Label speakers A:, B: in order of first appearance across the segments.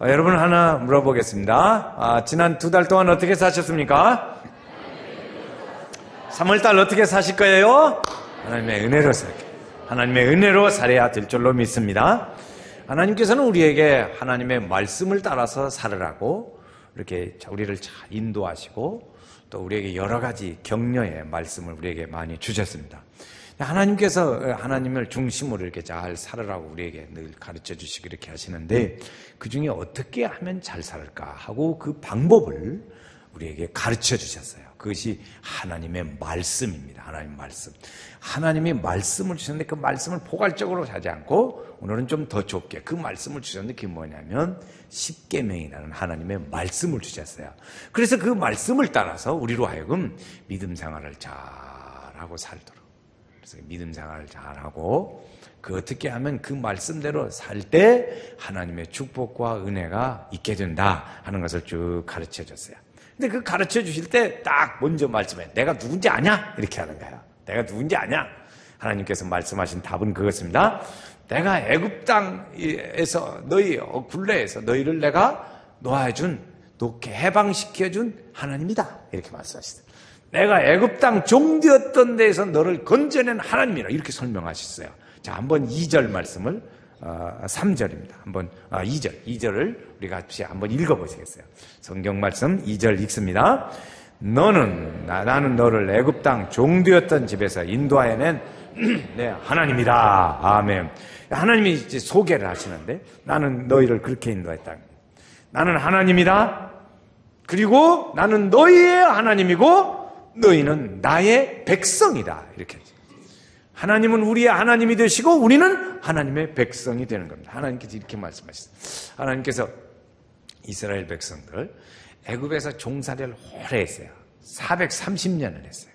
A: 여러분 하나 물어보겠습니다. 지난 2달 동안 어떻게 사셨습니까? 3월달 어떻게 사실 거예요? 하나님의 은혜로 살게요. 하나님의 은혜로 살아야 될 줄로 믿습니다. 하나님께서는 우리에게 하나님의 말씀을 따라서 살으라고 이렇게 우리를 잘 인도하시고 또 우리에게 여러 가지 격려의 말씀을 우리에게 많이 주셨습니다. 하나님께서 하나님을 중심으로 이렇게 잘 살으라고 우리에게 늘 가르쳐 주시고 이렇게 하시는데 그 중에 어떻게 하면 잘 살까 하고 그 방법을 우리에게 가르쳐 주셨어요. 그것이 하나님의 말씀입니다. 하나님의 말씀. 하나님이 말씀을 주셨는데 그 말씀을 포괄적으로 하지 않고 오늘은 좀 더 좁게 그 말씀을 주셨는데 그게 뭐냐면 십계명이라는 하나님의 말씀을 주셨어요. 그래서 그 말씀을 따라서 우리로 하여금 믿음 생활을 잘하고 살도록. 그래서 믿음 생활을 잘하고 그 어떻게 하면 그 말씀대로 살 때 하나님의 축복과 은혜가 있게 된다 하는 것을 쭉 가르쳐 줬어요. 근데 그 가르쳐 주실 때 딱 먼저 말씀해. 내가 누군지 아냐? 이렇게 하는 거예요. 내가 누군지 아냐? 하나님께서 말씀하신 답은 그것입니다. 내가 애굽 땅에서 너희 굴레에서 너희를 내가 놓게 해방시켜준 하나님이다. 이렇게 말씀하시더라고요. 내가 애굽 땅 종되었던 데에서 너를 건져낸 하나님이라 이렇게 설명하셨어요. 자, 한번 2절 말씀을 3절입니다. 한번 2절을 우리가 같이 한번 읽어보시겠어요? 성경 말씀 2절 읽습니다. 나는 너를 애굽 땅 종되었던 집에서 인도하여낸 네, 하나님이다. 아멘. 하나님이 이제 소개를 하시는데 나는 너희를 그렇게 인도했다. 나는 하나님이다. 그리고 나는 너희의 하나님이고 너희는 나의 백성이다. 이렇게. 하나님은 우리의 하나님이 되시고 우리는 하나님의 백성이 되는 겁니다. 하나님께서 이렇게 말씀하셨어요. 하나님께서 이스라엘 백성들 애굽에서 종살이를 오래 했어요. 430년을 했어요.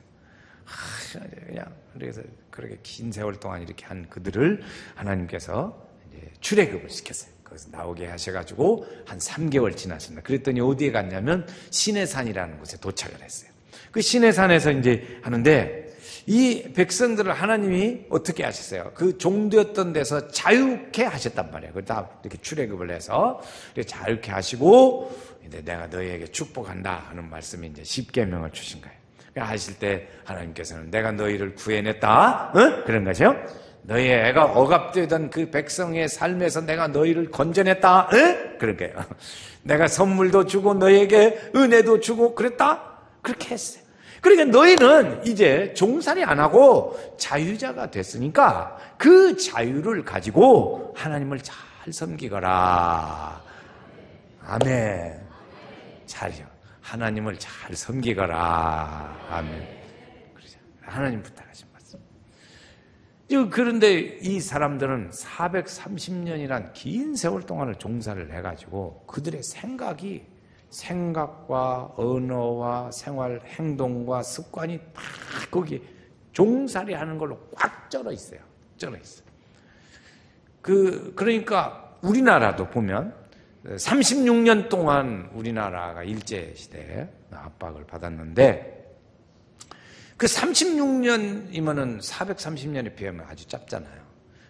A: 그냥 그래서 그렇게 긴 세월 동안 이렇게 한 그들을 하나님께서 이제 출애굽을 시켰어요. 거기서 나오게 하셔가지고 한 3개월 지났습니다. 그랬더니 어디에 갔냐면 시내산이라는 곳에 도착을 했어요. 그 시내산에서 이제 하는데 이 백성들을 하나님이 어떻게 하셨어요? 그 종되었던 데서 자유케 하셨단 말이에요. 그다 이렇게 출애굽을 해서 이렇게 자유케 하시고 이제 내가 너희에게 축복한다 하는 말씀이 이제 십계명을 주신 거예요. 하실 때 하나님께서는 내가 너희를 구해냈다, 그런 거죠. 너희의 애가 억압되던 그 백성의 삶에서 내가 너희를 건져냈다, 그런 거예요. 내가 선물도 주고 너희에게 은혜도 주고 그랬다, 그렇게 했어요. 그러니까 너희는 이제 종살이 안 하고 자유자가 됐으니까 그 자유를 가지고 하나님을 잘 섬기거라. 아멘. 잘요. 하나님을 잘 섬기거라. 아멘. 그러죠. 하나님 부탁하신 말씀. 그런데 이 사람들은 430년이란 긴 세월 동안을 종살이를 해가지고 그들의 생각과 언어와 생활 행동과 습관이 다 거기 종살이 하는 걸로 꽉 쩔어 있어요. 그러니까 우리나라도 보면 36년 동안 우리나라가 일제시대에 압박을 받았는데 그 36년이면은 430년에 비하면 아주 짧잖아요.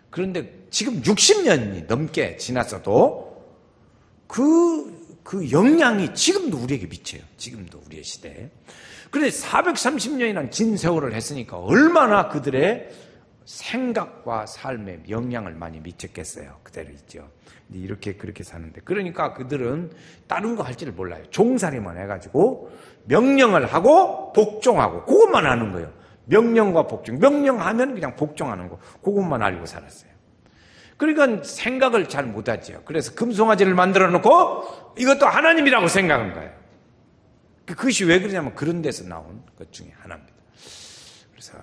A: 그런데 지금 60년이 넘게 지났어도 그 영향이 지금도 우리에게 미쳐요. 지금도 우리의 시대에. 그런데 430년이란 긴 세월을 했으니까 얼마나 그들의 생각과 삶에 영향을 많이 미쳤겠어요. 그대로 있죠. 이렇게 그렇게 사는데 그러니까 그들은 다른 거 할 줄을 몰라요. 종살이만 해가지고 명령을 하고 복종하고 그것만 하는 거예요. 명령과 복종. 명령하면 그냥 복종하는 거. 그것만 알고 살았어요. 그러니까 생각을 잘 못하죠. 그래서 금송아지를 만들어 놓고 이것도 하나님이라고 생각한 거예요. 그것이 왜 그러냐면 그런 데서 나온 것 중에 하나입니다. 그래서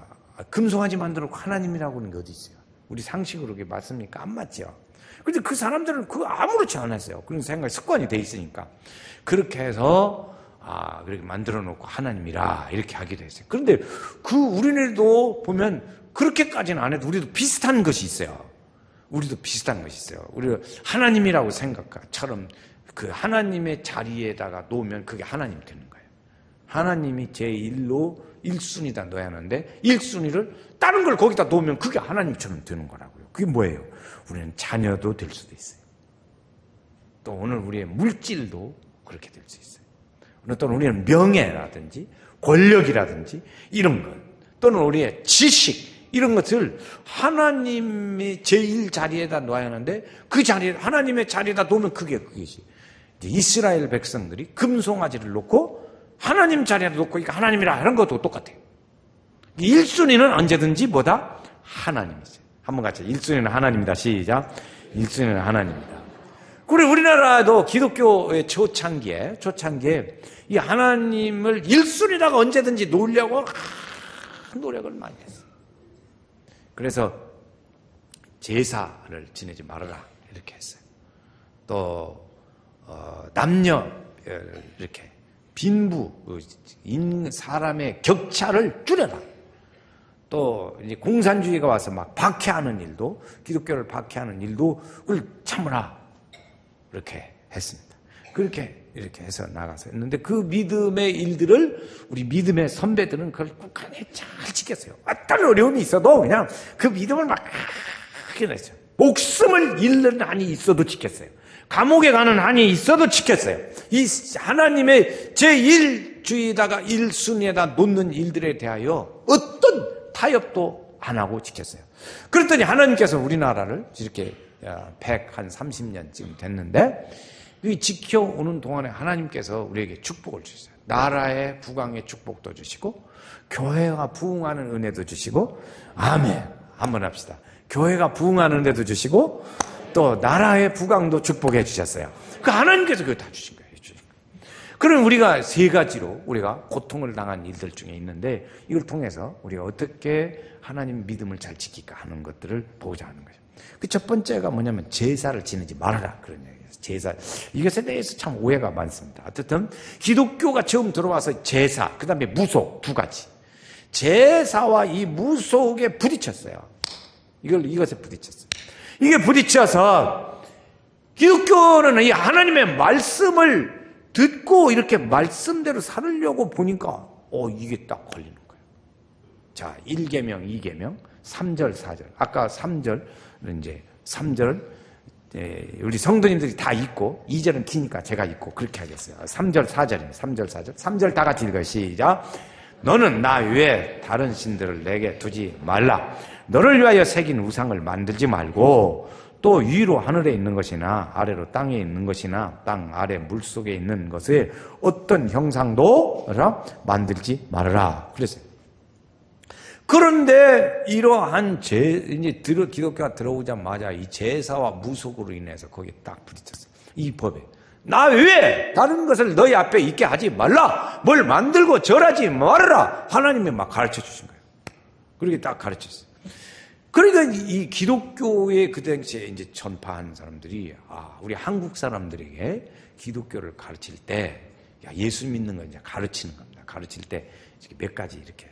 A: 금송아지 만들어 놓고 하나님이라고 하는 게 어디 있어요? 우리 상식으로 그게 맞습니까? 안 맞죠. 그런데 그 사람들은 그거 아무렇지 않았어요. 그런 생각이 습관이 돼 있으니까. 그렇게 해서 그렇게 만들어 놓고 하나님이라 이렇게 하기도 했어요. 그런데 우리네도 보면 그렇게까지는 안 해도 우리도 비슷한 것이 있어요. 우리도 비슷한 것이 있어요. 우리가 하나님이라고 생각처럼 그 하나님의 자리에다가 놓으면 그게 하나님 되는 거예요. 하나님이 제1로 1순위다 넣어야 하는데 1순위를 다른 걸 거기다 놓으면 그게 하나님처럼 되는 거라고요. 그게 뭐예요? 우리는 자녀도 될 수도 있어요. 또 오늘 우리의 물질도 그렇게 될 수 있어요. 또는 우리는 명예라든지 권력이라든지 이런 것, 또는 우리의 지식 이런 것을 하나님의 제1자리에다 놓아야 하는데 그 자리에 하나님의 자리에다 놓으면 그것이 이스라엘 백성들이 금송아지를 놓고 하나님 자리에다 놓고 그러니까 하나님이라 하는 것도 똑같아요. 1순위는 언제든지 뭐다? 하나님이세요. 한번 같이 1순위는 하나님이다. 시작. 1순위는 하나님이다. 그리고 우리나라도 기독교의 초창기에 이 하나님을 1순위라고 언제든지 놓으려고 노력을 많이 했어요. 그래서 제사를 지내지 말아라 이렇게 했어요. 또 남녀 이렇게 빈부 사람의 격차를 줄여라. 또 이제 공산주의가 와서 막 박해하는 일도 기독교를 박해하는 일도 그걸 참으라 이렇게 했습니다. 그렇게 이렇게 해서 나가서 했는데 그 믿음의 일들을 우리 믿음의 선배들은 그걸 꾹하게 잘 지켰어요. 어떤 어려움이 있어도 그냥 그 믿음을 막 지켜냈어요. 목숨을 잃는 한이 있어도 지켰어요. 감옥에 가는 한이 있어도 지켰어요. 이 하나님의 제1주의에다가 1순위에다 놓는 일들에 대하여 어떤 타협도 안 하고 지켰어요. 그랬더니 하나님께서 우리나라를 이렇게 130년쯤 됐는데 이 지켜오는 동안에 하나님께서 우리에게 축복을 주셨어요. 나라의 부강의 축복도 주시고 교회가 부흥하는 은혜도 주시고 아멘. 한번 합시다. 교회가 부흥하는 은혜도 주시고 또 나라의 부강도 축복해 주셨어요. 그 하나님께서 그걸 다 주신 거예요. 그럼 우리가 세 가지로 우리가 고통을 당한 일들 중에 있는데 이걸 통해서 우리가 어떻게 하나님 믿음을 잘 지킬까 하는 것들을 보고자 하는 거죠. 그 첫 번째가 뭐냐면 제사를 지내지 말아라 그런 얘기예요. 제사. 이것에 대해서 참 오해가 많습니다. 어쨌든 기독교가 처음 들어와서 제사, 그 다음에 무속 두 가지. 제사와 이 무속에 부딪혔어요. 이것에 부딪혔어요. 이게 부딪혀서 기독교는 이 하나님의 말씀을 듣고 이렇게 말씀대로 살으려고 보니까 이게 딱 걸리는 거예요. 자, 1계명, 2계명, 3절, 4절. 아까 3절은 이제 3절 우리 성도님들이 다 읽고 2절은 기니까 제가 읽고 그렇게 하겠어요. 3절, 4절입니다. 3절, 4절. 3절 다 같이 읽어요. 시작. 너는 나 외에 다른 신들을 내게 두지 말라. 너를 위하여 새긴 우상을 만들지 말고 또 위로 하늘에 있는 것이나 아래로 땅에 있는 것이나 땅 아래 물속에 있는 것에 어떤 형상도 만들지 말아라. 그랬어요. 그런데 이러한 이제 기독교가 들어오자마자 이 제사와 무속으로 인해서 거기에 딱 부딪혔어요. 이 법에. 나 외에 다른 것을 너희 앞에 있게 하지 말라. 뭘 만들고 절하지 말아라. 하나님이 막 가르쳐 주신 거예요. 그렇게 딱 가르쳤어요. 그러니까 이 기독교의 그 당시에 이제 전파한 사람들이 우리 한국 사람들에게 기독교를 가르칠 때 예수 믿는 건 이제 가르치는 겁니다. 가르칠 때 몇 가지 이렇게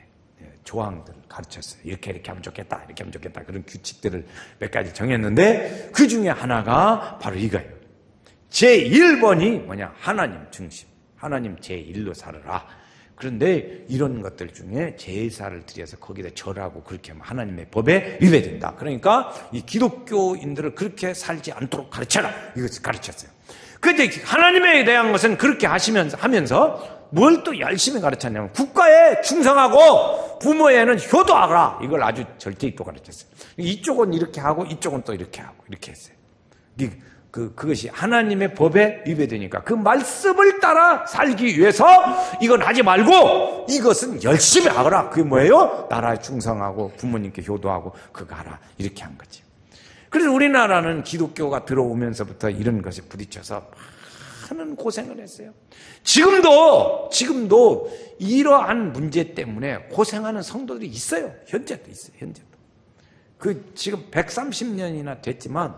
A: 조항들을 가르쳤어요. 이렇게 하면 좋겠다. 이렇게 하면 좋겠다. 그런 규칙들을 몇 가지 정했는데 그 중에 하나가 바로 이거예요. 제1번이 뭐냐? 하나님 중심. 하나님 제1로 살아라. 그런데 이런 것들 중에 제사를 드려서 거기다 절하고 그렇게 하면 하나님의 법에 위배된다. 그러니까 이 기독교인들을 그렇게 살지 않도록 가르쳐라. 이것을 가르쳤어요. 그런데 하나님에 대한 것은 그렇게 하면서 뭘 또 열심히 가르쳤냐면 국가에 충성하고 부모에는 효도하라. 이걸 아주 절대 있고 가르쳤어요. 이쪽은 이렇게 하고 이쪽은 또 이렇게 하고 이렇게 했어요. 그것이 하나님의 법에 위배되니까 그 말씀을 따라 살기 위해서 이건 하지 말고 이것은 열심히 하거라. 그게 뭐예요? 나라에 충성하고 부모님께 효도하고 그거 하라. 이렇게 한 거지. 그래서 우리나라는 기독교가 들어오면서부터 이런 것에 부딪혀서 많은 고생을 했어요. 지금도 이러한 문제 때문에 고생하는 성도들이 있어요. 현재도 있어요. 현재도. 지금 130년이나 됐지만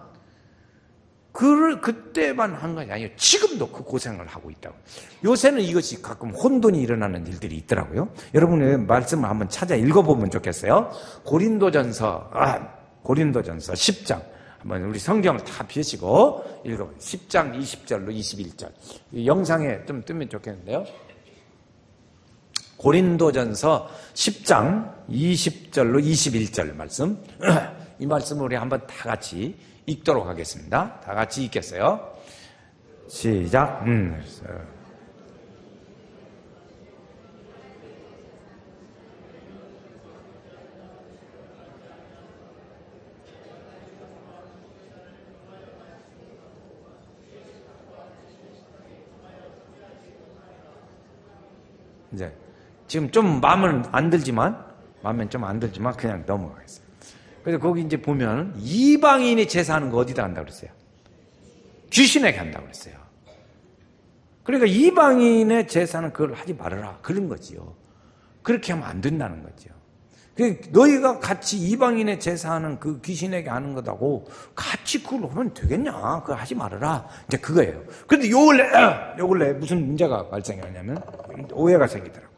A: 그때만 한 것이 아니에요. 지금도 그 고생을 하고 있다고. 요새는 이것이 가끔 혼돈이 일어나는 일들이 있더라고요. 여러분의 말씀을 한번 찾아 읽어보면 좋겠어요. 고린도전서 10장. 한번 우리 성경을 다 펴시고 읽어보세요. 10장 20절로 21절. 이 영상에 좀 뜨면 좋겠는데요. 고린도전서 10장 20절로 21절 말씀. 이 말씀을 우리 한번 다 같이 읽도록 하겠습니다. 다 같이 읽겠어요. 시작. 이제 지금 좀 마음은 안 들지만 그냥 넘어가겠습니다. 그래서 거기 이제 보면 이방인이 제사하는 거 어디다 한다고 그랬어요? 귀신에게 한다고 그랬어요. 그러니까 이방인의 제사는 그걸 하지 말아라 그런 거지요. 그렇게 하면 안 된다는 거죠. 너희가 같이 이방인의 제사하는 그 귀신에게 하는 거다고 같이 그걸 하면 되겠냐? 그거 하지 말아라. 이제 그거예요. 그런데 요 근래 무슨 문제가 발생하냐면 오해가 생기더라고요.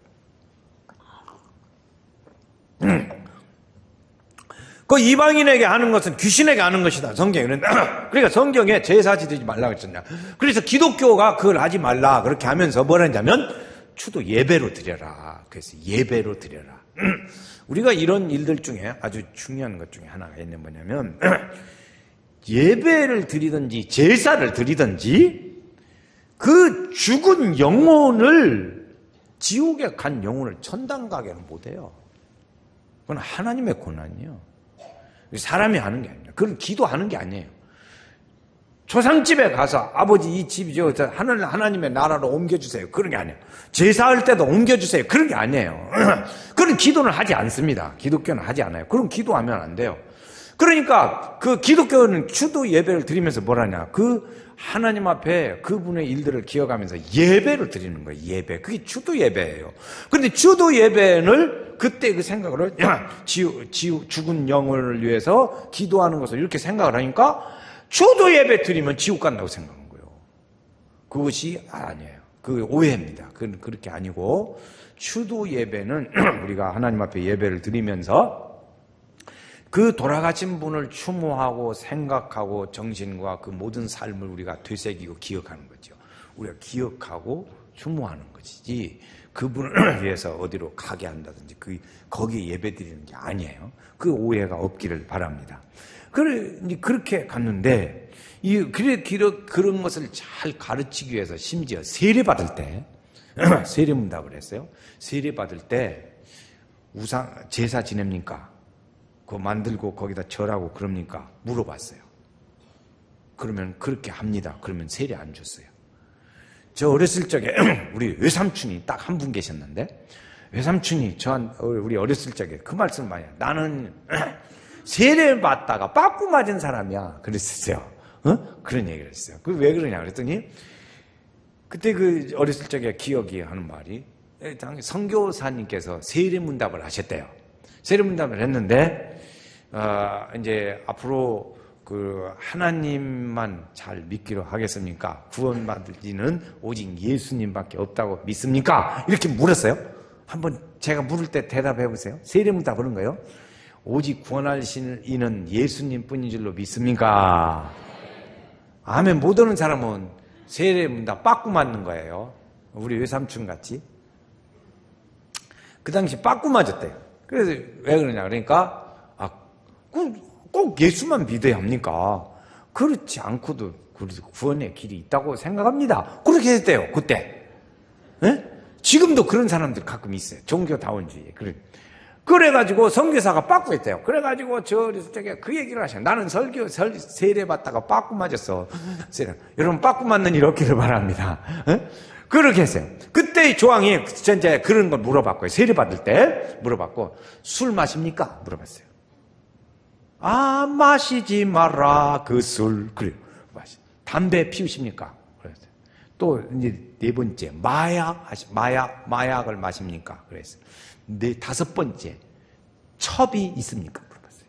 A: 그 이방인에게 하는 것은 귀신에게 하는 것이다. 성경에. 그러니까 성경에 제사 지르지 말라고 했잖냐. 그래서 기독교가 그걸 하지 말라. 그렇게 하면서 뭐라 했냐면 추도 예배로 드려라. 그래서 예배로 드려라. 우리가 이런 일들 중에 아주 중요한 것 중에 하나가 있는 뭐냐면 예배를 드리든지 제사를 드리든지 그 죽은 영혼을 지옥에 간 영혼을 천당 가게는 못해요. 그건 하나님의 고난이에요. 사람이 하는 게 아닙니다. 그건 기도하는 게 아니에요. 조상집에 가서 아버지 이 집이죠. 하나님의 나라로 옮겨주세요. 그런 게 아니에요. 제사할 때도 옮겨주세요. 그런 게 아니에요. 그런 기도는 하지 않습니다. 기독교는 하지 않아요. 그럼 기도하면 안 돼요. 그러니까 그 기독교는 추도 예배를 드리면서 뭐라냐. 그 하나님 앞에 그분의 일들을 기억하면서 예배를 드리는 거예요. 예배. 그게 추도 예배예요. 그런데 추도 예배를 그때 그 생각으로 죽은 영혼을 위해서 기도하는 것을 이렇게 생각을 하니까 추도 예배 드리면 지옥 간다고 생각한 거예요. 그것이 아니에요. 그 오해입니다. 그건 그렇게 아니고 추도 예배는 우리가 하나님 앞에 예배를 드리면서 그 돌아가신 분을 추모하고 생각하고 정신과 그 모든 삶을 우리가 되새기고 기억하는 거죠. 우리가 기억하고 추모하는 것이지 그분을 위해서 어디로 가게 한다든지 거기에 예배 드리는 게 아니에요. 그 오해가 없기를 바랍니다. 그렇게 갔는데 그런 것을 잘 가르치기 위해서 심지어 세례 받을 때 세례문답을 했어요. 세례 받을 때 제사 지냅니까? 그거 만들고 거기다 절하고 그럽니까? 물어봤어요. 그러면 그렇게 합니다. 그러면 세례 안 줬어요. 저 어렸을 적에 우리 외삼촌이 딱 한 분 계셨는데 외삼촌이 우리 어렸을 적에 그 말씀 많이 해요. 나는 세례 받다가 빠꾸 맞은 사람이야. 그랬었어요. 그런 얘기를 했어요. 왜 그러냐 그랬더니 그때 그 어렸을 적에 기억이 하는 말이 선교사님께서 세례문답을 하셨대요. 세례문답을 했는데 이제 앞으로 그 하나님만 잘 믿기로 하겠습니까? 구원받을지는 오직 예수님밖에 없다고 믿습니까? 이렇게 물었어요. 한번 제가 물을 때 대답해 보세요. 세례문답 그런 거예요. 오직 구원할 이는 예수님뿐인 줄로 믿습니까? 아멘 못 오는 사람은 세례문답 빠꾸 맞는 거예요. 우리 외삼촌 같이. 그 당시 빠꾸 맞았대요. 그래서 왜 그러냐 그러니까 꼭 예수만 믿어야 합니까? 그렇지 않고도 구원의 길이 있다고 생각합니다. 그렇게 했대요 그때. 네? 지금도 그런 사람들 가끔 있어요. 종교다원주의. 그래가지고 선교사가 빠꾸 했대요. 그래가지고 저쪽에 그 얘기를 하셔요. 나는 세례 받다가 빠꾸 맞았어. 여러분 빠꾸 맞는 일 없기를 바랍니다. 네? 그렇게 했어요. 그때 조항이 이제 그런 걸 물어봤고요. 세례 받을 때 물어봤고 술 마십니까? 물어봤어요. 마시지 마라 그 술. 그래요. 담배 피우십니까? 그랬어요. 또 이제 네 번째 마약을 마십니까? 그랬어요. 다섯 번째 첩이 있습니까? 물어봤어요.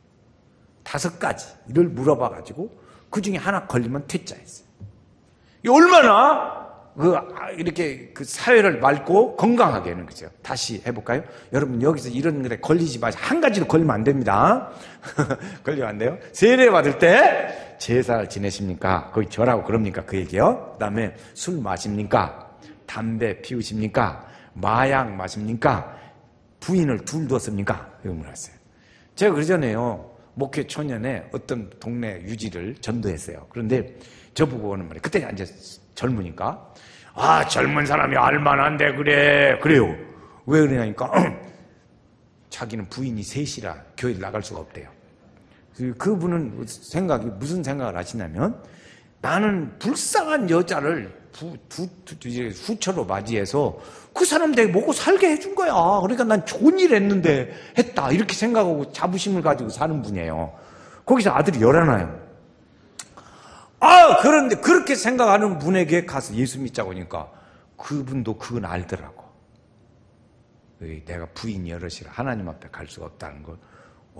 A: 5가지를 물어봐가지고 그 중에 하나 걸리면 퇴짜했어요. 얼마나 이렇게 그 사회를 맑고 건강하게 하는 거죠. 다시 해볼까요? 여러분 여기서 이런 일에 걸리지 마세요. 한 가지도 걸리면 안 됩니다. 걸리면 안 돼요. 세례 받을 때 제사를 지내십니까? 거기 절하고 그럽니까? 그 얘기요. 그 다음에 술 마십니까? 담배 피우십니까? 마약 마십니까? 부인을 둘 뒀습니까? 이거 물었어요. 제가 그러잖아요. 목회 초년에 어떤 동네 유지를 전도했어요. 그런데 저보고는 말이에요. 그때 이제 젊으니까, 아, 젊은 사람이 알만한데 그래요. 왜 그러냐니까 자기는 부인이 셋이라 교회를 나갈 수가 없대요. 그분은 무슨 생각을 하시냐면, 나는 불쌍한 여자를 후처로 맞이해서 그 사람 되게 먹고 살게 해준 거야. 그러니까 난 좋은 일 했다. 이렇게 생각하고 자부심을 가지고 사는 분이에요. 거기서 아들이 열하나요. 그런데 그렇게 생각하는 분에게 가서 예수 믿자고 하니까 그분도 그건 알더라고. 내가 부인이 여럿이라 하나님 앞에 갈 수가 없다는 걸.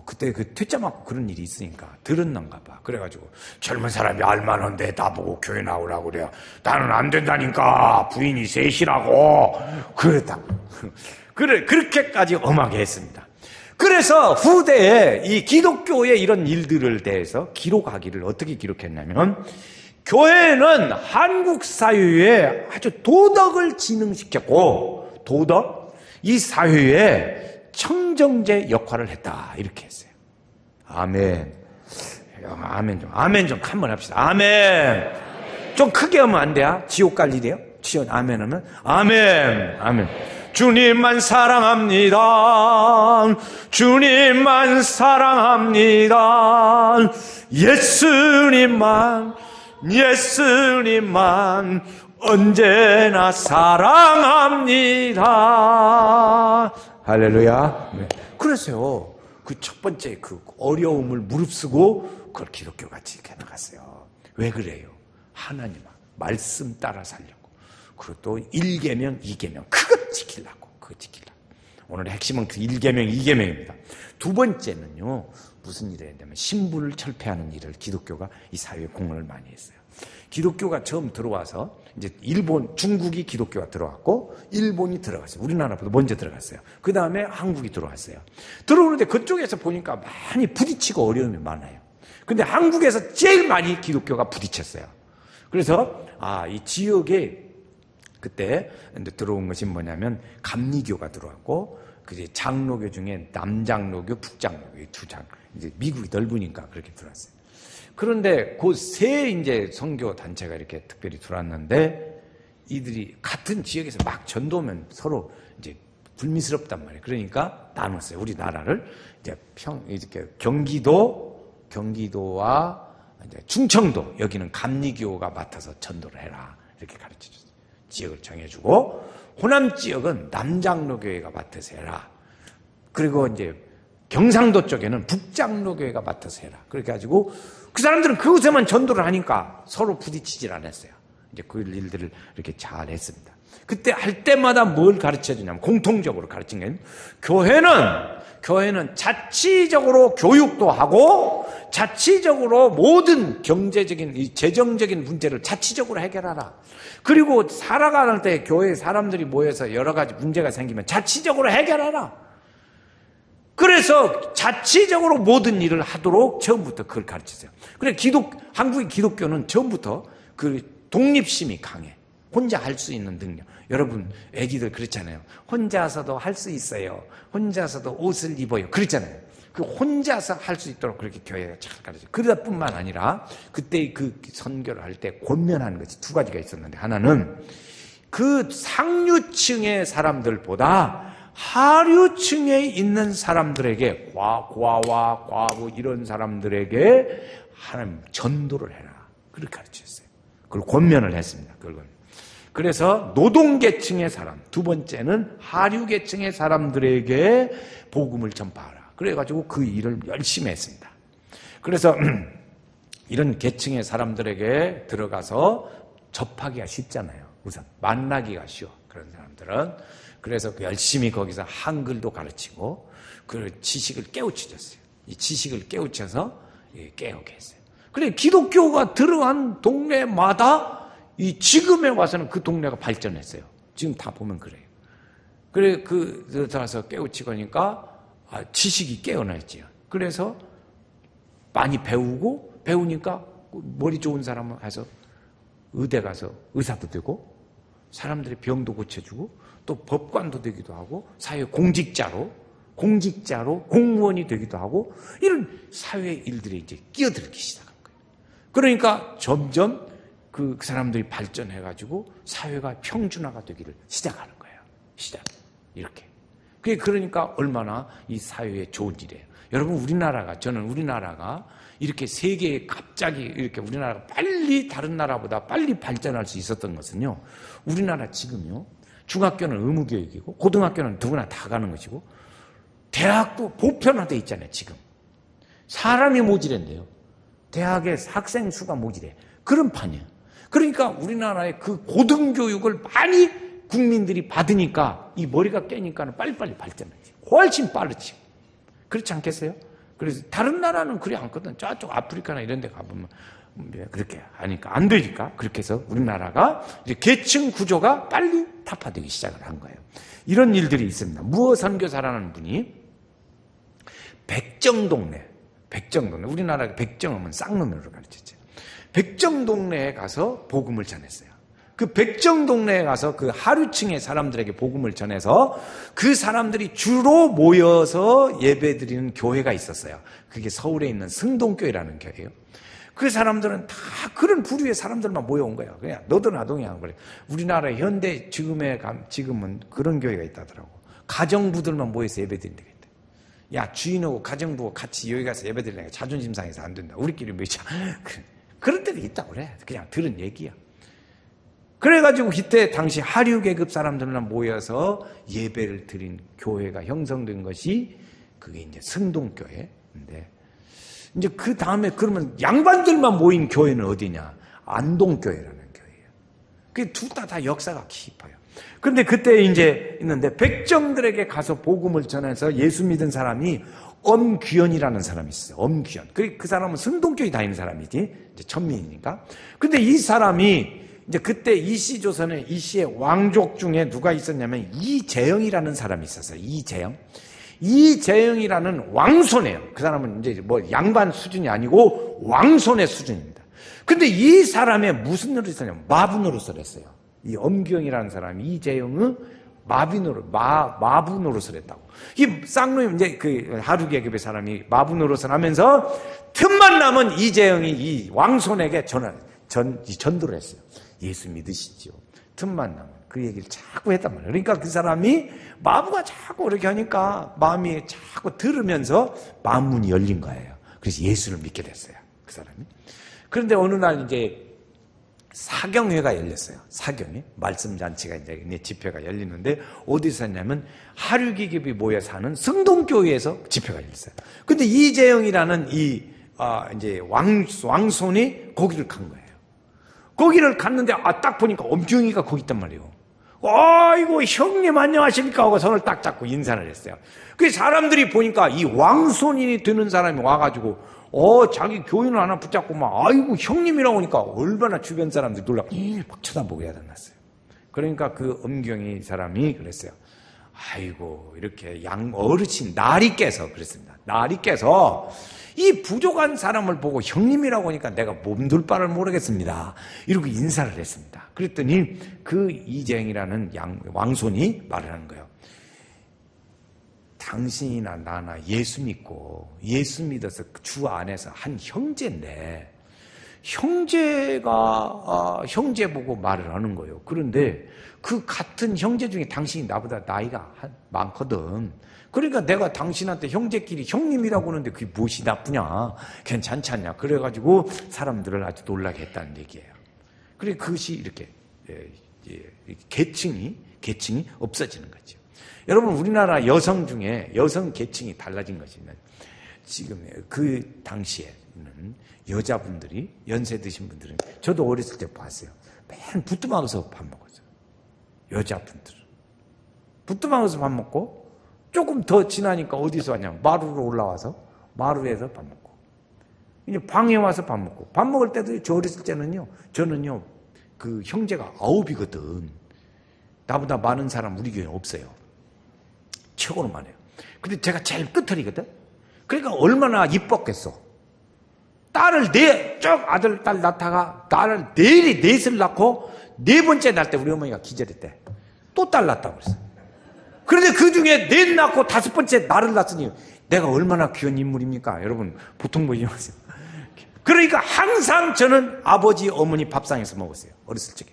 A: 그때 그 퇴짜 맞고 그런 일이 있으니까 들었는가 봐. 그래가지고 젊은 사람이 알만한데 나보고 교회 나오라고 그래요. 나는 안 된다니까. 부인이 셋이라고. 그렇게까지 엄하게 했습니다. 그래서 후대에 이 기독교의 이런 일들을 대해서 기록하기를 어떻게 기록했냐면, 교회는 한국 사회에 아주 도덕을 진흥시켰고, 이 사회에 청정제 역할을 했다. 이렇게 했어요. 아멘. 아멘 좀 한번 합시다. 아멘. 좀 크게 하면 안 돼요? 지옥 갈 일이에요? 아멘 하면? 아멘. 주님만 사랑합니다. 주님만 사랑합니다. 예수님만 언제나 사랑합니다. 할렐루야. 네. 그래서요, 그 첫 번째 그 어려움을 무릅쓰고 그걸 기독교 같이 이렇게 나갔어요. 왜 그래요? 하나님 말씀 따라 살려고. 그것도 1계명, 2계명 그거 지키려고. 오늘의 핵심은 그 1계명, 2계명입니다. 두 번째는요, 무슨 일을 했냐면 신분을 철폐하는 일을 기독교가 이 사회에 공헌을 많이 했어요. 기독교가 처음 들어와서 이제 중국이 기독교가 들어왔고 일본이 들어갔어요. 우리나라보다 먼저 들어갔어요. 그 다음에 한국이 들어왔어요. 들어오는데 그쪽에서 보니까 많이 부딪히고 어려움이 많아요. 근데 한국에서 제일 많이 기독교가 부딪혔어요. 그래서 이 지역에 그때 들어온 것이 뭐냐면 감리교가 들어왔고, 그 장로교 중에 남장로교, 북장로교 이 두 장. 이제 미국이 넓으니까 그렇게 들어왔어요. 그런데 그 세 이제 선교 단체가 이렇게 특별히 들어왔는데, 이들이 같은 지역에서 막 전도하면 서로 이제 불미스럽단 말이에요. 그러니까 나눴어요. 우리나라를 이제 이렇게 경기도와 이제 충청도, 여기는 감리교가 맡아서 전도를 해라, 이렇게 가르쳐줬어요. 지역을 정해주고, 호남 지역은 남장로교회가 맡아서 해라. 그리고 이제 경상도 쪽에는 북장로교회가 맡아서 해라. 그렇게 가지고 그 사람들은 그곳에만 전도를 하니까 서로 부딪히질 않았어요. 이제 그 일들을 이렇게 잘 했습니다. 그때 할 때마다 뭘 가르쳐 주냐면, 공통적으로 가르친 게, 교회는 자치적으로 교육도 하고 자치적으로 모든 경제적인 재정적인 문제를 자치적으로 해결하라. 그리고 살아가는 때 교회 사람들이 모여서 여러 가지 문제가 생기면 자치적으로 해결하라. 그래서 자치적으로 모든 일을 하도록 처음부터 그걸 가르쳤어요. 그래, 한국의 기독교는 처음부터 그 독립심이 강해. 혼자 할 수 있는 능력. 여러분, 애기들 그렇잖아요. 혼자서도 할 수 있어요. 혼자서도 옷을 입어요. 그렇잖아요. 그 혼자서 할 수 있도록 그렇게 교회가 잘 가르쳐요. 그러다 뿐만 아니라, 그때 그 선교를 할 때 권면하는 것이 두 가지가 있었는데, 하나는 그 상류층의 사람들보다 하류층에 있는 사람들에게, 과와 과부 이런 사람들에게 하나님 전도를 해라. 그렇게 가르쳤어요. 그걸 권면을 했습니다. 그래서 노동계층의 사람, 두 번째는 하류계층의 사람들에게 복음을 전파하라. 그래가지고 그 일을 열심히 했습니다. 그래서 이런 계층의 사람들에게 들어가서 접하기가 쉽잖아요. 우선 만나기가 쉬워, 그런 사람들은. 그래서 열심히 거기서 한글도 가르치고 그 지식을 깨우쳐줬어요. 이 지식을 깨우쳐서 깨우게 했어요. 그래, 기독교가 들어간 동네마다 이 지금에 와서는 그 동네가 발전했어요. 지금 다 보면 그래요. 그래, 들어가서 깨우치고 하니까 지식이 깨어났지요. 그래서 많이 배우니까 머리 좋은 사람은 가서 의대 가서 의사도 되고, 사람들의 병도 고쳐주고, 또 법관도 되기도 하고, 사회 공직자로 공직자로 공무원이 되기도 하고 이런 사회 일들에 이제 끼어들기 시작한 거예요. 그러니까 점점 그 사람들이 발전해가지고 사회가 평준화가 되기를 시작하는 거예요. 이렇게. 그러니까 얼마나 이 사회에 좋은 일이에요. 여러분, 저는 우리나라가 이렇게 세계에 갑자기 이렇게 우리나라가 빨리 다른 나라보다 빨리 발전할 수 있었던 것은요, 우리나라 지금요, 중학교는 의무교육이고, 고등학교는 누구나 다 가는 것이고, 대학도 보편화되어 있잖아요, 지금. 사람이 모자란데요. 대학의 학생 수가 모자래. 그런 판이에요. 그러니까 우리나라의 그 고등교육을 많이 국민들이 받으니까 이 머리가 깨니까 빨리빨리 발전하지. 훨씬 빠르지. 그렇지 않겠어요? 그래서 다른 나라는 그래 않거든. 저쪽 아프리카나 이런 데 가보면 그렇게 하니까 안 되니까 그렇게 해서 우리나라가 이제 계층 구조가 빨리 타파되기 시작을 한 거예요. 이런 일들이 있습니다. 무어 선교사라는 분이 백정동네, 우리나라 백정하면 쌍놈으로 가르쳤죠. 백정동네에 가서 복음을 전했어요. 그 백정동네에 가서 그 하류층의 사람들에게 복음을 전해서 그 사람들이 주로 모여서 예배드리는 교회가 있었어요. 그게 서울에 있는 승동교회라는 교회예요. 그 사람들은 다 그런 부류의 사람들만 모여온 거예요. 그냥 너도 나도 그냥 그래. 우리나라 현대 지금은 그런 교회가 있다더라고. 가정부들만 모여서 예배드린다. 야, 주인하고 가정부가 같이 여기 가서 예배드리니까 자존심 상해서 안 된다. 우리끼리 모이자. 그런 데도 있다고 그래. 그냥 들은 얘기야. 그래가지고 그때 당시 하류 계급 사람들만 모여서 예배를 드린 교회가 형성된 것이 그게 이제 승동교회인데, 이제 그 다음에 그러면 양반들만 모인 교회는 어디냐? 안동교회라는 교회예요. 그게 둘 다 역사가 깊어요. 그런데 그때 이제 있는데 백정들에게 가서 복음을 전해서 예수 믿은 사람이 엄귀현이라는 사람이 있어요. 엄귀현. 그 사람은 승동교회 다니는 사람이지. 이제 천민이니까. 근데 이 사람이 이제 그때 이씨조선에 이씨의 왕족 중에 누가 있었냐면 이재영이라는 사람이 있었어요. 이재영이라는 왕손이에요. 그 사람은 이제 뭐 양반 수준이 아니고 왕손의 수준입니다. 근데 이 사람의 무슨 노릇을 했냐면 마부 노릇을 했어요. 이 엄규영이라는 사람이 이재영은 마부 노릇을 했다고. 이 쌍놈 이제 그 하류 계급의 사람이 마부 노릇을 하면서 틈만 나면 이재영이 이 왕손에게 전도를 했어요. 예수 믿으시죠. 틈만 나면 그 얘기를 자꾸 했단 말이에요. 그러니까 그 사람이 마부가 자꾸 이렇게 하니까 마음이 자꾸 들으면서 마음문이 열린 거예요. 그래서 예수를 믿게 됐어요. 그 사람이. 그런데 어느 날 이제 사경회가 열렸어요. 사경회. 말씀잔치가 이제 집회가 열리는데 어디서 했냐면 하류기급이 모여 사는 승동교회에서 집회가 열렸어요. 근데 이재영이라는 이제 왕손이 거기를 간 거예요. 거기를 갔는데 딱 보니까 엄경이가 거기 있단 말이에요. 아이고 형님 안녕하십니까 하고 손을 딱 잡고 인사를 했어요. 그 사람들이 보니까 이 왕손이 되는 사람이 와가지고 자기 교인을 하나 붙잡고 막 아이고 형님이라고 하니까 얼마나 주변 사람들이 놀라고 막 쳐다보고 야단났어요. 그러니까 그 엄경이 사람이 그랬어요. 아이고 이렇게 어르신 날이 깨서 그랬습니다. 날이 깨서 이 부족한 사람을 보고 형님이라고 하니까 내가 몸둘 바를 모르겠습니다. 이러고 인사를 했습니다. 그랬더니 그 이재영이라는 왕손이 말을 하는 거예요. 당신이나 나나 예수 믿고 예수 믿어서 주 안에서 한 형제인데 형제가 형제 보고 말을 하는 거예요. 그런데 그 같은 형제 중에 당신이 나보다 나이가 많거든. 그러니까 내가 당신한테 형제끼리 형님이라고 하는데 그게 무엇이 나쁘냐? 괜찮지 않냐? 그래가지고 사람들을 아주 놀라게 했다는 얘기예요. 그래 그것이 이렇게 계층이 없어지는 거죠. 여러분 우리나라 여성 중에 여성 계층이 달라진 것이면 지금 그 당시에는 여자분들이 연세 드신 분들은 저도 어렸을 때 봤어요. 맨 부뚜막에서 밥 먹었어요. 여자분들은 부뚜막에서 밥 먹고 조금 더 지나니까 어디서 왔냐면 마루로 올라와서 마루에서 밥 먹고 이제 방에 와서 밥 먹고 밥 먹을 때도 저 어렸을 때는요 저는요 그 형제가 9이거든. 나보다 많은 사람 우리 교회는 없어요. 최고로 많아요. 근데 제가 제일 끝털이거든. 그러니까 얼마나 이뻤겠어. 딸을 아들 딸 낳다가 딸을 넷을 낳고 네 번째 낳을 때 우리 어머니가 기절했대. 또 딸 낳았다고 그랬어. 그런데 그 중에 넷 낳고 다섯 번째 나를 낳았으니 내가 얼마나 귀한 인물입니까? 여러분 보통 보지 마세요. 그러니까 항상 저는 아버지 어머니 밥상에서 먹었어요, 어렸을 적에.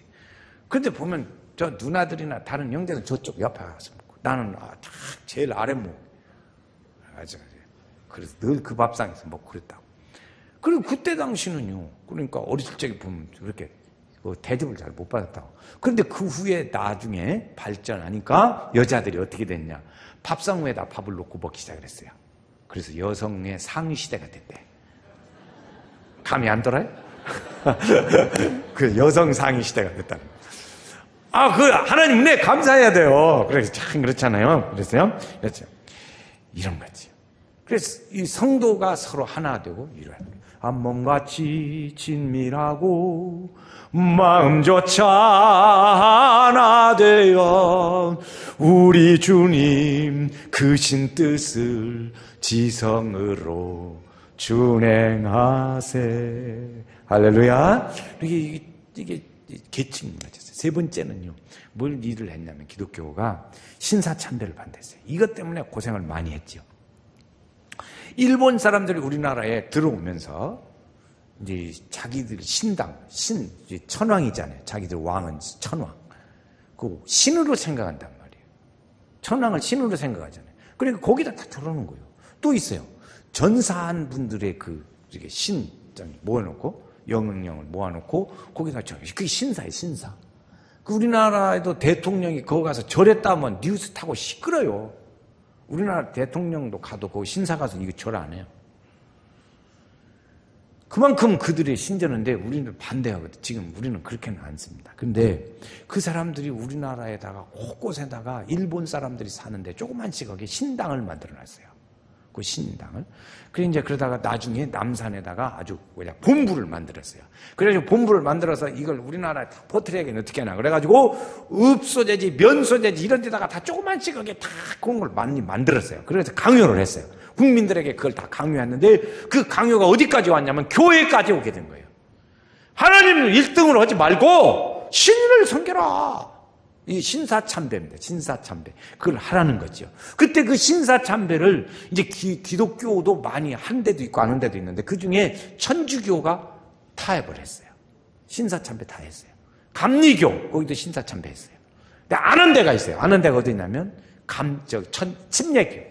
A: 그런데 보면 저 누나들이나 다른 형제는 저쪽 옆에 가서 먹고 나는 다 제일 아래 먹고. 그래서 늘 그 밥상에서 먹고 그랬다고. 그리고 그때 당시는요, 그러니까 어렸을 적에 보면 그렇게 대접을 잘 못 받았다고. 그런데 그 후에 나중에 발전하니까 여자들이 어떻게 됐냐, 밥상 위에다 밥을 놓고 먹기 시작을 했어요. 그래서 여성의 상위 시대가 됐대. 감이 안 돌아요? 그 여성 상위 시대가 됐다는. 그 하나님 은혜 감사해야 돼요. 그래서 참 그렇잖아요. 그래서요, 그렇죠. 이런 거지. 그래서 이 성도가 서로 하나 되고 이런. 몸같이 친밀하고 마음조차 하나 되어 우리 주님 크신 뜻을 지성으로 준행하세. 할렐루야. 이게 계층이 맞았어요. 세 번째는요, 뭘 일을 했냐면 기독교가 신사참배를 반대했어요. 이것 때문에 고생을 많이 했죠. 일본 사람들이 우리나라에 들어오면서 이제 자기들 신당, 천왕이잖아요. 자기들 왕은 천왕. 그 신으로 생각한단 말이에요. 천왕을 신으로 생각하잖아요. 그러니까 거기다 다 들어오는 거예요. 또 있어요. 전사한 분들의 이렇게 신장 모아놓고, 영웅령을 모아놓고, 거기다 그게 신사예요, 신사. 우리나라에도 대통령이 거기 가서 절했다면 뉴스 타고 시끄러요. 우리나라 대통령도 가도 거기 신사 가서 이거 절 안 해요. 그만큼 그들의 신전인데 우리는 반대하거든. 지금 우리는 그렇게는 않습니다. 근데 그 사람들이 우리나라에다가 곳곳에다가 일본 사람들이 사는데 조그만씩 거기 신당을 만들어 놨어요. 그 신당을. 그래 이제 그러다가 나중에 남산에다가 아주 본부를 만들었어요. 그래가지고 본부를 만들어서 이걸 우리나라에 다 퍼뜨리기는 어떻게 하나. 그래가지고 읍소재지, 면소재지 이런 데다가 다 조그만씩 거기 다 그런 걸 많이 만들었어요. 그래서 강요를 했어요. 국민들에게 그걸 다 강요했는데 그 강요가 어디까지 왔냐면 교회까지 오게 된 거예요. 하나님은 1등을 하지 말고 신을 섬겨라. 이 신사참배입니다. 신사참배. 그걸 하라는 거죠. 그때 그 신사참배를 이제 기독교도 많이 한 데도 있고 안 한 데도 있는데 그 중에 천주교가 타협을 했어요. 신사참배 다 했어요. 감리교, 거기도 신사참배 했어요. 근데 안 한 데가 있어요. 안 한 데가 어디 있냐면 침례교.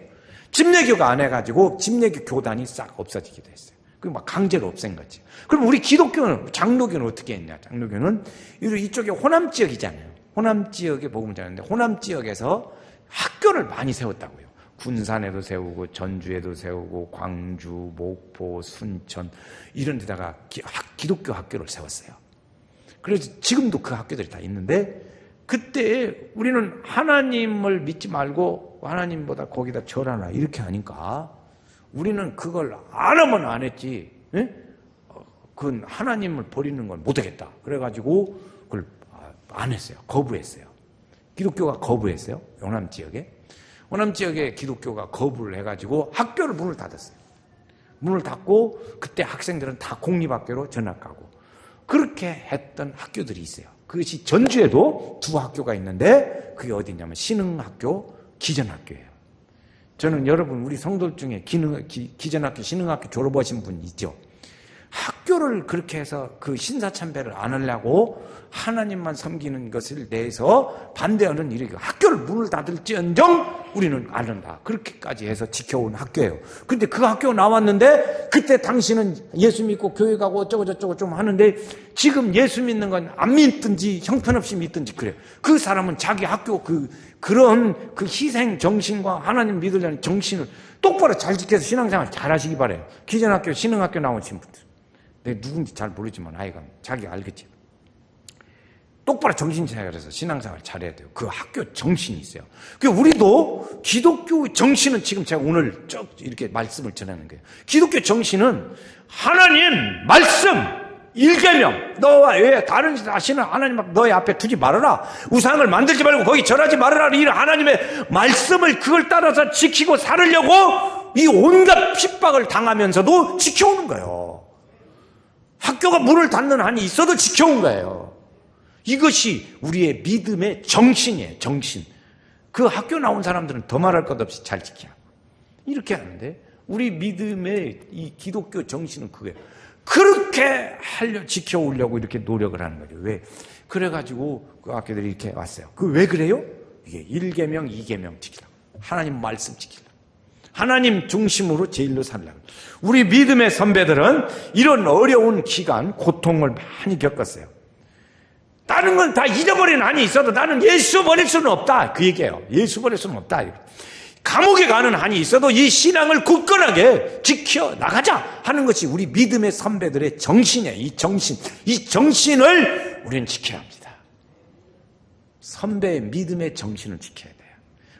A: 침례교가 안 해가지고 침례교 교단이 싹 없어지기도 했어요. 그 막 강제로 없앤 거지. 그럼 우리 기독교는, 장로교는 어떻게 했냐? 장로교는 이쪽에 호남 지역이잖아요. 호남 지역에 복음을 전했는데 호남 지역에서 학교를 많이 세웠다고요. 군산에도 세우고 전주에도 세우고 광주, 목포, 순천 이런 데다가 기독교 학교를 세웠어요. 그래서 지금도 그 학교들이 다 있는데 그때 우리는 하나님을 믿지 말고 하나님보다 거기다 절하나 이렇게 하니까 우리는 그걸 안 하면 안 했지. 그건 하나님을 버리는 건 못하겠다. 그래가지고 그걸 안 했어요. 거부했어요. 기독교가 거부했어요. 호남 지역에. 호남 지역에 기독교가 거부를 해가지고 학교를 문을 닫았어요. 문을 닫고 그때 학생들은 다 공립학교로 전학 가고 그렇게 했던 학교들이 있어요. 그것이 전주에도 두 학교가 있는데 그게 어디냐면 신흥학교, 기전학교예요. 저는 여러분 우리 성도들 중에 기전학교, 신흥학교 졸업하신 분 있죠. 학교를 그렇게 해서 그 신사참배를 안 하려고 하나님만 섬기는 것을 내서 반대하는 일이 학교를 문을 닫을지언정 우리는 안 한다. 그렇게까지 해서 지켜온 학교예요. 근데 그 학교 나왔는데 그때 당신은 예수 믿고 교회 가고 어쩌고 저쩌고 좀 하는데 지금 예수 믿는 건 안 믿든지 형편없이 믿든지 그래요. 그 사람은 자기 학교 그런 그 희생 정신과 하나님 믿으려는 정신을 똑바로 잘 지켜서 신앙생활 잘 하시기 바라요. 기전학교, 신흥학교 나오신 분들. 내가 누군지 잘 모르지만 아이가 자기가 알겠지. 똑바로 정신 차려서 신앙생활 잘해야 돼요. 그 학교 정신이 있어요. 우리도 기독교 정신은 지금 제가 오늘 쭉 이렇게 말씀을 전하는 거예요. 기독교 정신은 하나님 말씀 1계명 너와 왜 다른 신을 하나님 너의 앞에 두지 말아라. 우상을 만들지 말고 거기 절하지 말아라. 이 하나님의 말씀을 그걸 따라서 지키고 살으려고 이 온갖 핍박을 당하면서도 지켜오는 거예요. 학교가 문을 닫는 한이 있어도 지켜온 거예요. 이것이 우리의 믿음의 정신이에요. 정신. 그 학교 나온 사람들은 더 말할 것 없이 잘 지켜야 하고. 이렇게 하는데 우리 믿음의 이 기독교 정신은 그게 그렇게 지켜오려고 이렇게 노력을 하는 거죠. 왜? 그래가지고 그 학교들이 이렇게 왔어요. 그 왜 그래요? 이게 1계명, 2계명 지키려고. 하나님 말씀 지키려고. 하나님 중심으로 제일로 살려고. 우리 믿음의 선배들은 이런 어려운 기간, 고통을 많이 겪었어요. 다른 건 다 잊어버린 한이 있어도 나는 예수 버릴 수는 없다. 그 얘기예요. 예수 버릴 수는 없다. 감옥에 가는 한이 있어도 이 신앙을 굳건하게 지켜 나가자 하는 것이 우리 믿음의 선배들의 정신이에요. 이 정신을 우리는 지켜야 합니다. 선배의 믿음의 정신을 지켜야 돼요.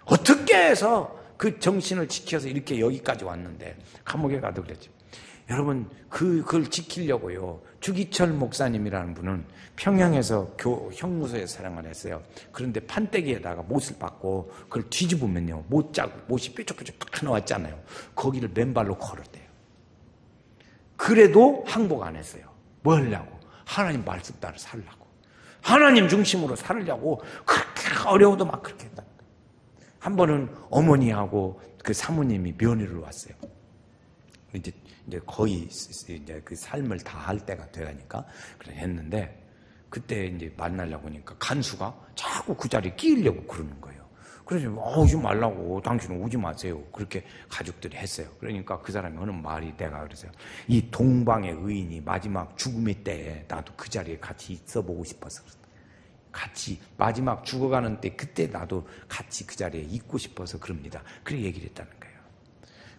A: 어떻게 해서 그 정신을 지켜서 이렇게 여기까지 왔는데 감옥에 가도 그랬죠. 여러분 그걸 지키려고요. 주기철 목사님이라는 분은 평양에서 형무소에 사랑을 했어요. 그런데 판때기에다가 못을 받고 그걸 뒤집으면요 못이 뾰족뾰족 다 나왔잖아요. 거기를 맨발로 걸었대요. 그래도 항복 안 했어요. 뭐 하려고? 하나님 말씀 따라 살려고. 하나님 중심으로 살려고 그렇게 어려워도 막 그렇게 했다. 한 번은 어머니하고 그 사모님이 면회를 왔어요. 이제 거의 이제 그 삶을 다 할 때가 되니까 그래 했는데 그때 이제 만나려고 하니까 간수가 자꾸 그 자리에 끼우려고 그러는 거예요. 그래서 오지 말라고, 당신은 오지 마세요. 그렇게 가족들이 했어요. 그러니까 그 사람이 하는 말이 내가 그랬어요. 이 동방의 의인이 마지막 죽음의 때에 나도 그 자리에 같이 있어보고 싶어서 그랬다. 같이 마지막 죽어가는 때 그때 나도 같이 그 자리에 있고 싶어서 그럽니다. 그렇게 얘기를 했다는 거예요.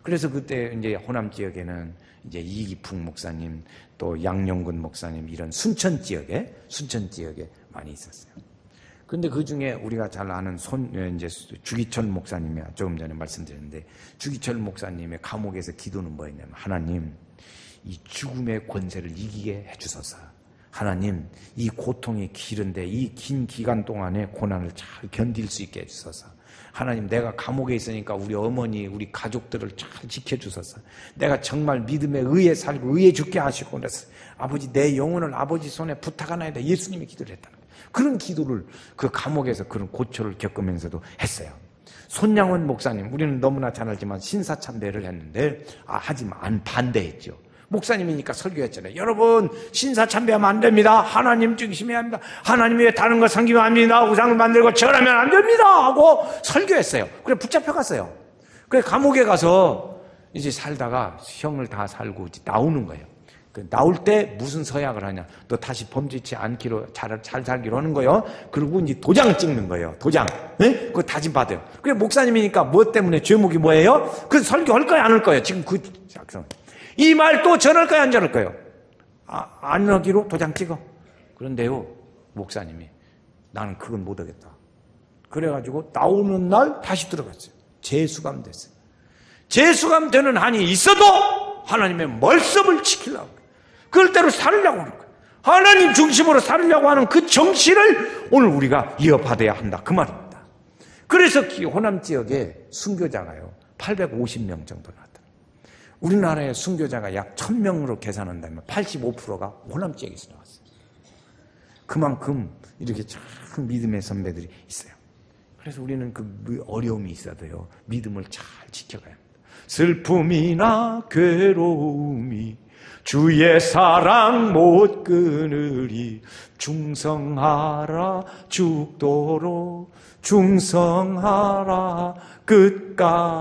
A: 그래서 그때 이제 호남 지역에는 이제 이기풍 목사님 또 양용근 목사님 이런 순천 지역에 많이 있었어요. 그런데 그 중에 우리가 잘 아는 이제 주기철 목사님이 조금 전에 말씀드렸는데 주기철 목사님의 감옥에서 기도는 뭐였냐면 하나님 이 죽음의 권세를 이기게 해주소서. 하나님 이 고통이 길은데 이 긴 기간 동안에 고난을 잘 견딜 수 있게 해주소서. 하나님 내가 감옥에 있으니까 우리 어머니 우리 가족들을 잘 지켜주소서. 내가 정말 믿음에 의해 살고 의해 죽게 하시고 그래서 아버지 내 영혼을 아버지 손에 부탁하나이다. 예수님이 기도를 했다는 거예요. 그런 기도를 그 감옥에서 그런 고초를 겪으면서도 했어요. 손양원 목사님 우리는 너무나 잘 알지만 신사참배를 했는데 하지만 반대했죠. 목사님이니까 설교했잖아요. 여러분 신사참배하면 안 됩니다. 하나님 중심해야 합니다. 하나님 외에 다른 거 섬기면 안 됩니다. 우상을 만들고 절하면 안 됩니다 하고 설교했어요. 그래 붙잡혀갔어요. 그래 감옥에 가서 이제 살다가 형을 다 살고 이제 나오는 거예요. 나올 때 무슨 서약을 하냐. 너 다시 범죄치 않기로 잘 살기로 하는 거예요. 그리고 이제 도장 찍는 거예요. 도장. 네? 그거 다짐 받아요. 그래 목사님이니까 뭐 때문에 죄목이 뭐예요? 그 설교할 거예요 안 할 거예요? 지금 그 작성. 이 말 또 전할 거야 안 전할 거예요? 안 하기로 도장 찍어. 그런데요 목사님이 나는 그건 못 하겠다. 그래가지고 나오는 날 다시 들어갔어요. 재수감 됐어요. 재수감 되는 한이 있어도 하나님의 말씀을 지키려고 그럴 대로 살으려고 하는 거예요. 하나님 중심으로 살으려고 하는 그 정신을 오늘 우리가 이어받아야 한다 그 말입니다. 그래서 호남 지역에 순교자가요 850명 정도 나왔다. 우리나라의 순교자가 약 1000명으로 계산한다면 85%가 호남 지역에서 나왔어요. 그만큼 이렇게 참 믿음의 선배들이 있어요. 그래서 우리는 그 어려움이 있어도요 믿음을 잘 지켜가야 합니다. 슬픔이나 괴로움이 주의 사랑 못 끊으리 충성하라 죽도록 충성하라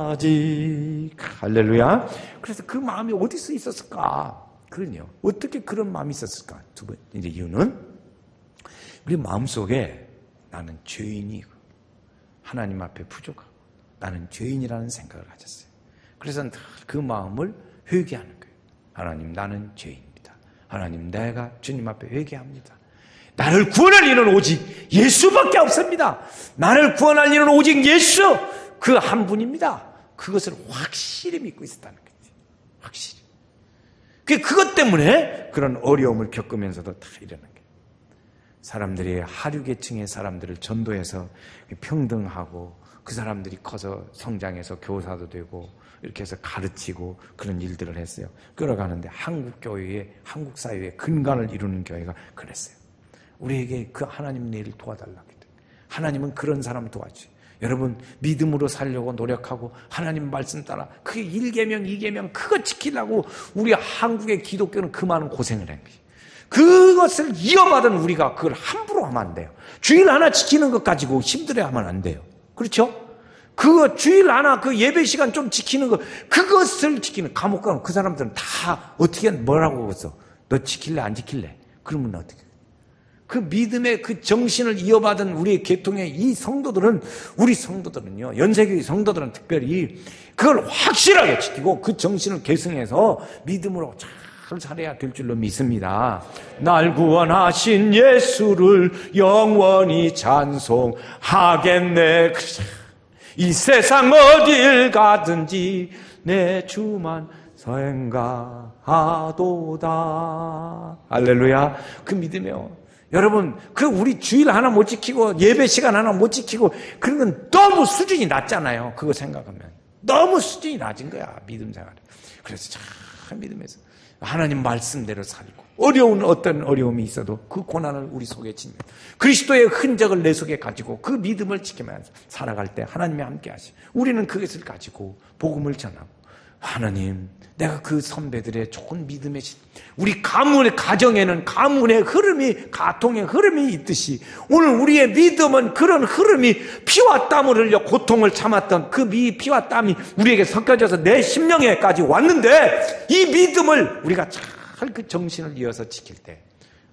A: 끝까지. 할렐루야. 그래서 그 마음이 어디서 있었을까? 그러요. 어떻게 그런 마음이 있었을까? 두 번째 이유는 우리 마음속에 나는 죄인이고 하나님 앞에 부족하고 나는 죄인이라는 생각을 가졌어요. 그래서 그 마음을 회개하는 거예요. 하나님 나는 죄인입니다. 하나님 내가 주님 앞에 회개합니다. 나를 구원할 이는 오직 예수밖에 없습니다. 나를 구원할 이는 오직 예수 그 한 분입니다. 그것을 확실히 믿고 있었다는 거죠. 확실히. 그것 때문에 그런 어려움을 겪으면서도 다 이러는 거예요. 사람들이 하류계층의 사람들을 전도해서 평등하고 그 사람들이 커서 성장해서 교사도 되고 이렇게 해서 가르치고 그런 일들을 했어요. 끌어가는데 한국 교회의 한국 사회의 근간을 이루는 교회가 그랬어요. 우리에게 그 하나님 일을 도와달라고. 하나님은 그런 사람을 도와주세요. 여러분 믿음으로 살려고 노력하고 하나님 말씀 따라 그게 1계명 2계명 그거 지키려고 우리 한국의 기독교는 그 많은 고생을 한 거예요. 그것을 이어받은 우리가 그걸 함부로 하면 안 돼요. 주일 하나 지키는 것 가지고 힘들어하면 안 돼요. 그렇죠? 그거 주일 하나 그 예배 시간 좀 지키는 거 그것을 지키는 감옥 가면 그 사람들은 다 어떻게 뭐라고 그랬어? 너 지킬래 안 지킬래? 그러면 어떻게? 그 믿음의 그 정신을 이어받은 우리의 계통의 이 성도들은 우리 성도들은요 연세교회 성도들은 특별히 그걸 확실하게 지키고 그 정신을 계승해서 믿음으로 잘 살아야 될 줄로 믿습니다. 날 구원하신 예수를 영원히 찬송하겠네. 이 세상 어딜 가든지 내 주만 서행가하도다. 할렐루야. 그 믿음이요. 여러분, 그 우리 주일 하나 못 지키고 예배 시간 하나 못 지키고 그런 건 너무 수준이 낮잖아요. 그거 생각하면 너무 수준이 낮은 거야 믿음 생활. 그래서 참 믿음에서 하나님 말씀대로 살고 어려운 어떤 어려움이 있어도 그 고난을 우리 속에 지면 그리스도의 흔적을 내 속에 가지고 그 믿음을 지키면서 살아갈 때 하나님이 함께 하시. 우리는 그것을 가지고 복음을 전하고 하나님 내가 그 선배들의 좋은 믿음의 우리 가문의 가정에는 가문의 흐름이 가통의 흐름이 있듯이 오늘 우리의 믿음은 그런 흐름이 피와 땀을 흘려 고통을 참았던 그 피와 땀이 우리에게 섞여져서 내 심령에까지 왔는데 이 믿음을 우리가 잘 그 정신을 이어서 지킬 때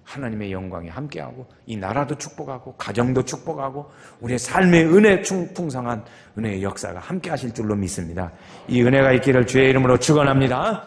A: 하나님의 영광이 함께하고 이 나라도 축복하고 가정도 축복하고 우리의 삶의 은혜 풍성한 은혜의 역사가 함께하실 줄로 믿습니다. 이 은혜가 있기를 주의 이름으로 축원합니다.